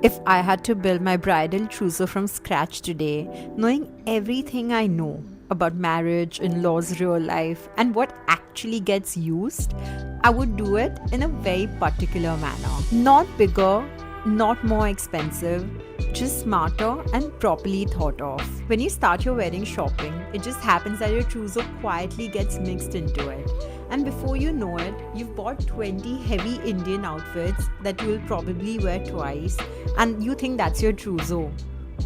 If I had to build my bridal trousseau from scratch today, knowing everything I know about marriage, in laws, real life, and what actually gets used, I would do it in a very particular manner. Not bigger, not more expensive, just smarter and properly thought of. When you start your wedding shopping, it just happens that your trousseau quietly gets mixed into it. And before you know it, you've bought 20 heavy Indian outfits that you will probably wear twice, and you think that's your trousseau.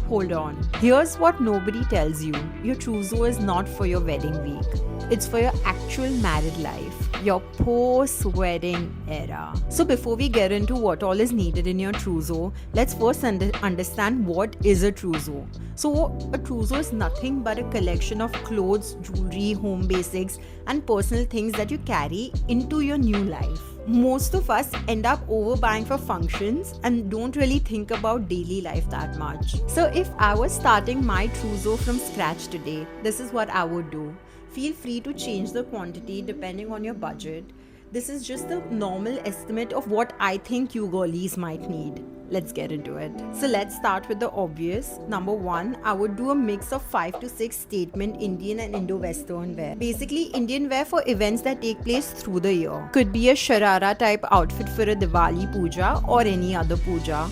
Hold on. Here's what nobody tells you: your trousseau is not for your wedding week, it's for your actual married life, your post wedding era. So, before we get into what all is needed in your trousseau, let's first understand what is a trousseau. So, a trousseau is nothing but a collection of clothes, jewelry, home basics, and personal things that you carry into your new life. Most of us end up overbuying for functions and don't really think about daily life that much. So, if I was starting my trousseau from scratch today, this is what I would do. Feel free to change the quantity depending on your budget. This is just the normal estimate of what I think you girlies might need. Let's get into it. So let's start with the obvious. Number one, I would do a mix of 5 to 6 statement Indian and Indo-Western wear. Basically, Indian wear for events that take place through the year. Could be a sharara type outfit for a Diwali puja or any other puja.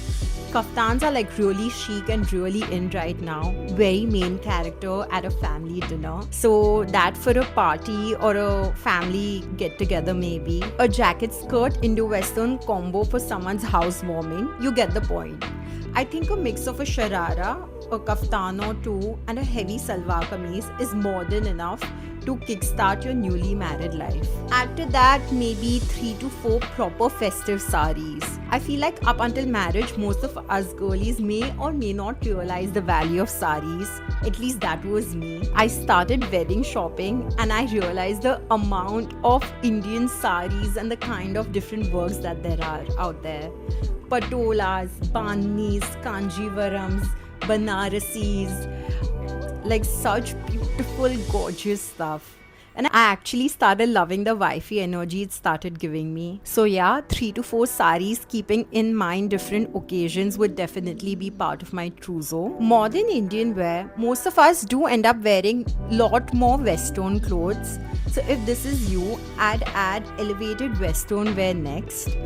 Kaftans are like really chic and really in right now. Very main character at a family dinner. So that for a party or a family get together maybe. A jacket skirt Indo-Western combo for someone's housewarming. You get the point. I think a mix of a sharara, a kaftan or two, and a heavy salwar kameez is more than enough to kickstart your newly married life. Add to that maybe 3 to 4 proper festive saris. I feel like up until marriage, most of us girlies may or may not realize the value of saris. At least that was me. I started wedding shopping and I realized the amount of Indian saris and the kind of different works that there are out there. Patolas, bandhnis, kanjivarams, banarasis, like such beautiful, gorgeous stuff. And I actually started loving the wifey energy it started giving me. So yeah, 3 to 4 saris keeping in mind different occasions would definitely be part of my trousseau. Modern Indian wear, most of us do end up wearing lot more western clothes. So if this is you, I'd add elevated western wear next.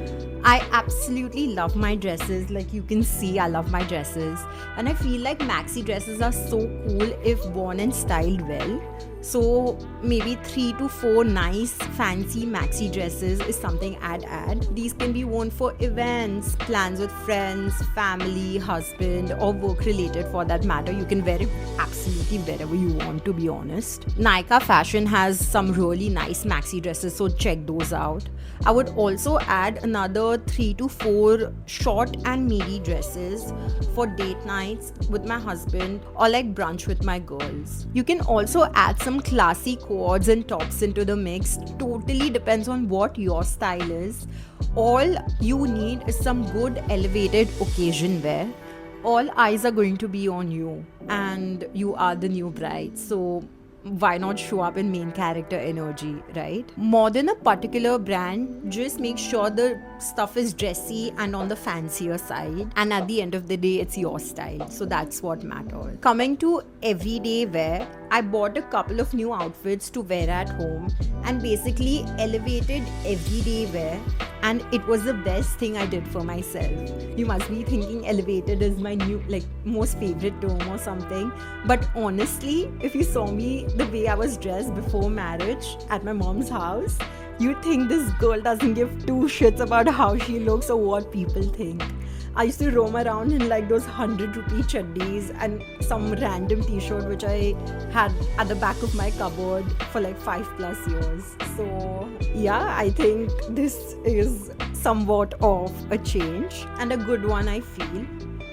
I absolutely love my dresses. Like you can see, I love my dresses. And I feel like maxi dresses are so cool if worn and styled well. So maybe 3 to 4 nice fancy maxi dresses is something I'd add. These can be worn for events, plans with friends, family, husband, or work related for that matter. You can wear it absolutely wherever you want, to be honest. Nykaa Fashion has some really nice maxi dresses, so check those out. I would also add another 3 to 4 short and midi dresses for date nights with my husband or like brunch with my girls. You can also add some classy quads and tops into the mix. Totally depends on what your style is. All you need is some good elevated occasion wear. All eyes are going to be on you and you are the new bride. So why not show up in main character energy, right? More than a particular brand, just make sure the stuff is dressy and on the fancier side. And at the end of the day, it's your style. So that's what matters. Coming to everyday wear, I bought a couple of new outfits to wear at home and basically elevated everyday wear. And it was the best thing I did for myself. You must be thinking elevated is my new, like, most favorite term or something. But honestly, if you saw me the way I was dressed before marriage at my mom's house, you'd think this girl doesn't give two shits about how she looks or what people think. I used to roam around in like those 100 rupee chaddis and some random t-shirt which I had at the back of my cupboard for like 5+ years. So yeah, I think this is somewhat of a change and a good one, I feel.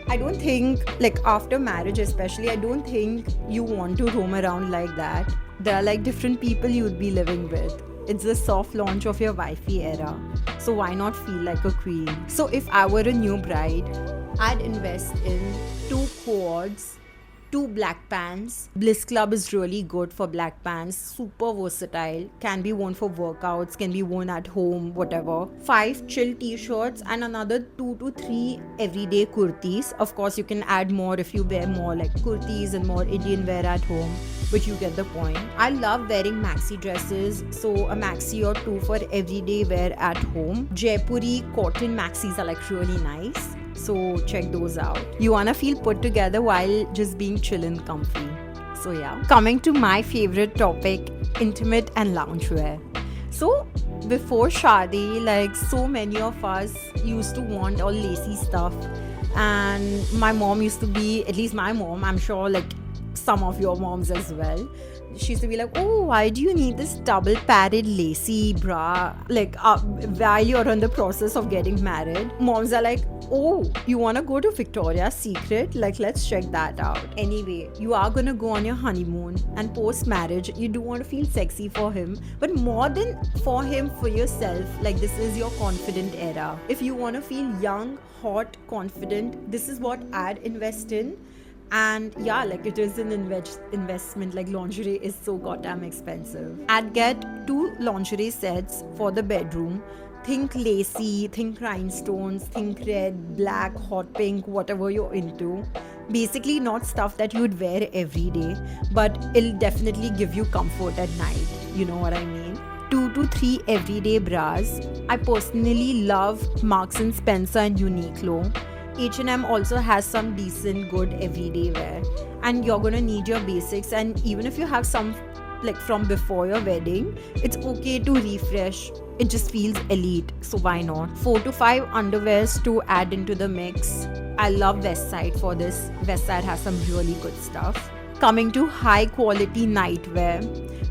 I don't think, like after marriage especially, I don't think you want to roam around like that. There are like different people you'd be living with. It's the soft launch of your wifey era. So why not feel like a queen? So if I were a new bride, I'd invest in 2 quads 2 black pants. Bliss Club is really good for black pants. Super versatile. Can be worn for workouts, can be worn at home, whatever. 5 chill t-shirts and another 2 to 3 everyday kurtis. Of course, you can add more if you wear more like kurtis and more Indian wear at home, but you get the point. I love wearing maxi dresses, so a maxi or two for everyday wear at home. Jaipuri cotton maxis are like really nice, so check those out. You wanna feel put together while just being chill and comfy. So yeah. Coming to my favorite topic, intimate and loungewear. So before Shadi, like so many of us used to want all lacy stuff, and my mom used to be, at least my mom, I'm sure like some of your moms as well, she used to be like, oh, why do you need this double padded lacy bra, like while you're in the process of getting married? Moms are like, oh, you want to go to Victoria's Secret, like let's check that out. Anyway, you are gonna go on your honeymoon, and post marriage you do want to feel sexy for him, but more than for him, for yourself. Like this is your confident era. If you want to feel young, hot, confident, this is what I'd invest in. And yeah, like it is an investment. Like lingerie is so goddamn expensive. I'd get 2 lingerie sets for the bedroom. Think lacy, think rhinestones, think red, black, hot pink, whatever you're into. Basically not stuff that you'd wear every day, but it'll definitely give you comfort at night. You know what I mean? 2 to 3 everyday bras. I personally love Marks and Spencer and Uniqlo. H&M also has some decent good everyday wear, and you're gonna need your basics, and even if you have some like from before your wedding, it's okay to refresh. It just feels elite, so why not? 4 to 5 underwears to add into the mix. I love Westside for this. Westside has some really good stuff. Coming to high quality nightwear,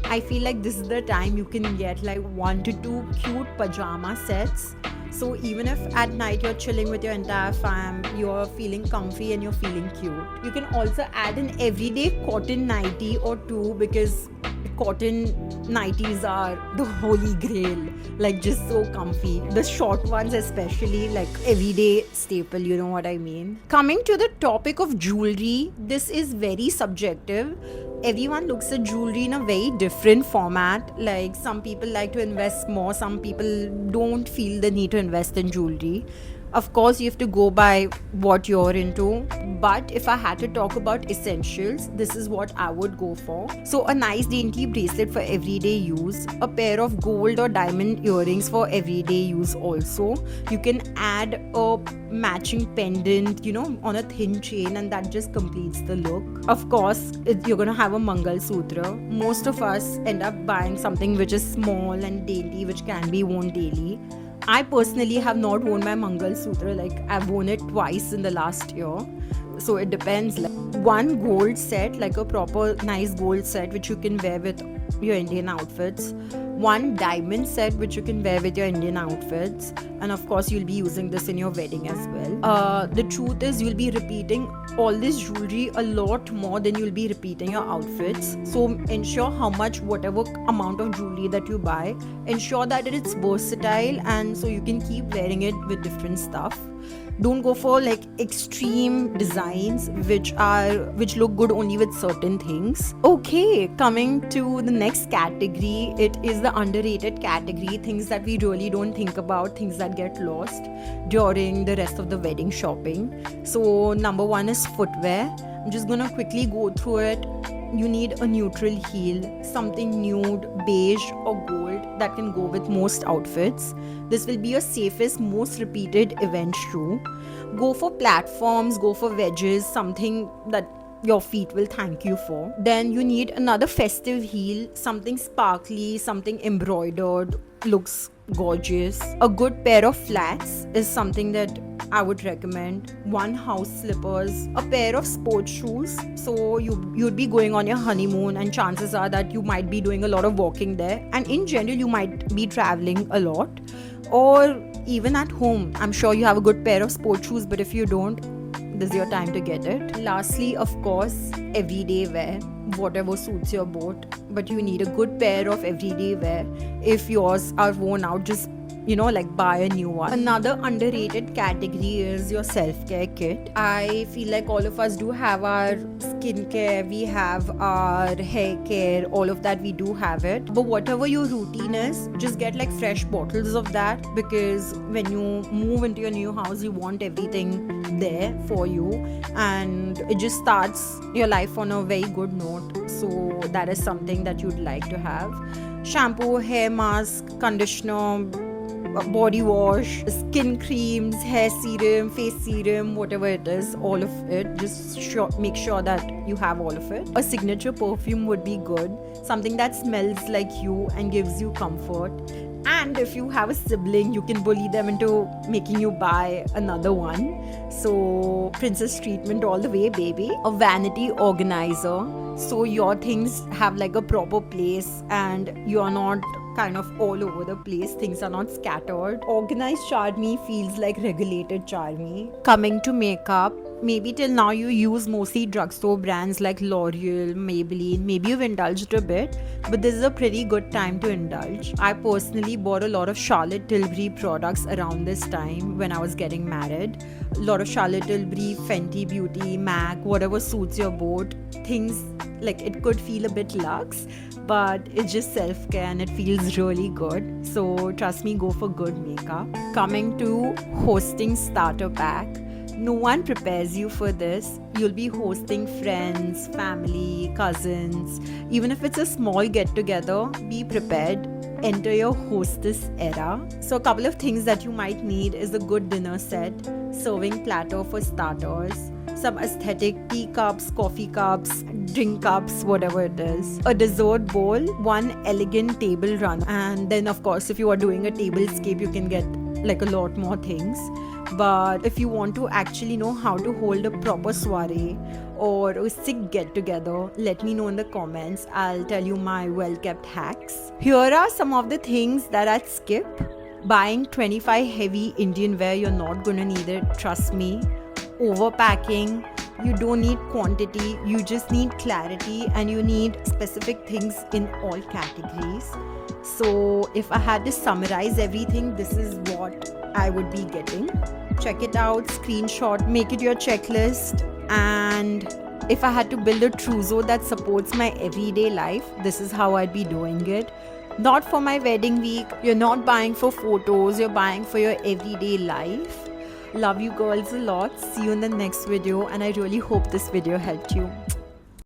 I feel like this is the time you can get like 1 to 2 cute pajama sets. So even if at night you're chilling with your entire fam, you're feeling comfy and you're feeling cute. You can also add an everyday cotton nightie or two, because cotton nighties are the holy grail. Like just so comfy. The short ones especially, like everyday staple, you know what I mean. Coming to the topic of jewelry, this is very subjective. Everyone looks at jewelry in a very different format. Like some people like to invest more, some people don't feel the need to invest in jewelry. Of course, you have to go by what you're into. But if I had to talk about essentials, this is what I would go for. So a nice dainty bracelet for everyday use, a pair of gold or diamond earrings for everyday use also. You can add a matching pendant, you know, on a thin chain, and that just completes the look. Of course, you're gonna have a Mangal Sutra. Most of us end up buying something which is small and dainty, which can be worn daily. I personally have not worn my Mangal Sutra, like I've worn it twice in the last year. So it depends. Like 1 gold set, like a proper nice gold set which you can wear with your Indian outfits. 1 diamond set which you can wear with your Indian outfits. And of course you'll be using this in your wedding as well. The truth is you'll be repeating all this jewelry a lot more than you'll be repeating your outfits. So ensure how much, whatever amount of jewelry that you buy, ensure that it's versatile, and so you can keep wearing it with different stuff. Don't go for like extreme designs which look good only with certain things. Okay, coming to the next category, it is the underrated category, things that we really don't think about, things that get lost during the rest of the wedding shopping. So number 1 is footwear. I'm just gonna quickly go through it. You need a neutral heel, something nude, beige or gold that can go with most outfits. This will be your safest, most repeated event shoe. Go for platforms, go for wedges, something that your feet will thank you for. Then you need another festive heel, something sparkly, something embroidered, looks gorgeous. A good pair of flats is something that I would recommend. 1 house slippers, a pair of sports shoes. So you'd be going on your honeymoon, and chances are that you might be doing a lot of walking there, and in general you might be traveling a lot, or even at home. I'm sure you have a good pair of sports shoes, but if you don't, this is your time to get it. Lastly, of course, everyday wear, whatever suits your boat, but you need a good pair of everyday wear. If yours are worn out, just like buy a new one. Another underrated category is your self-care kit. I feel like all of us do have our skincare, we have our hair care, all of that, we do have it. But whatever your routine is, just get like fresh bottles of that, because when you move into your new house, you want everything there for you, and it just starts your life on a very good note. So that is something that you'd like to have. Shampoo, hair mask, conditioner, body wash, skin creams, hair serum, face serum, whatever it is, all of it. Just make sure that you have all of it. A signature perfume would be good, something that smells like you and gives you comfort. And if you have a sibling, you can bully them into making you buy another one. So, princess treatment all the way, baby. A vanity organizer, so your things have like a proper place and you are not kind of all over the place, things are not scattered. Organized Charmy feels like regulated Charmy. Coming to makeup, maybe till now you use mostly drugstore brands like L'Oreal, Maybelline. Maybe you've indulged a bit, but this is a pretty good time to indulge. I personally bought a lot of Charlotte Tilbury products around this time when I was getting married. A lot of Charlotte Tilbury, Fenty Beauty, MAC, whatever suits your boat. Things like it could feel a bit luxe, but it's just self-care and it feels really good. So trust me, go for good makeup. Coming to hosting starter pack, no one prepares you for this. You'll be hosting friends, family, cousins. Even if it's a small get-together, be prepared. Enter your hostess era. So a couple of things that you might need is a good dinner set, serving platter for starters, some aesthetic teacups, coffee cups, drink cups, whatever it is, a dessert bowl, one elegant table runner, and then of course if you are doing a tablescape, you can get like a lot more things. But if you want to actually know how to hold a proper soiree or a sick get together, let me know in the comments. I'll tell you my well kept hacks. Here are some of the things that I'd skip. Buying 25 heavy Indian wear, you're not gonna need it, trust me. Overpacking, you don't need quantity, you just need clarity, and you need specific things in all categories. So if I had to summarize everything, this is what I would be getting. Check it out, screenshot, make it your checklist. And if I had to build a trousseau that supports my everyday life, this is how I'd be doing it. Not for my wedding week, you're not buying for photos, you're buying for your everyday life. Love you girls a lot. See you in the next video, and I really hope this video helped you.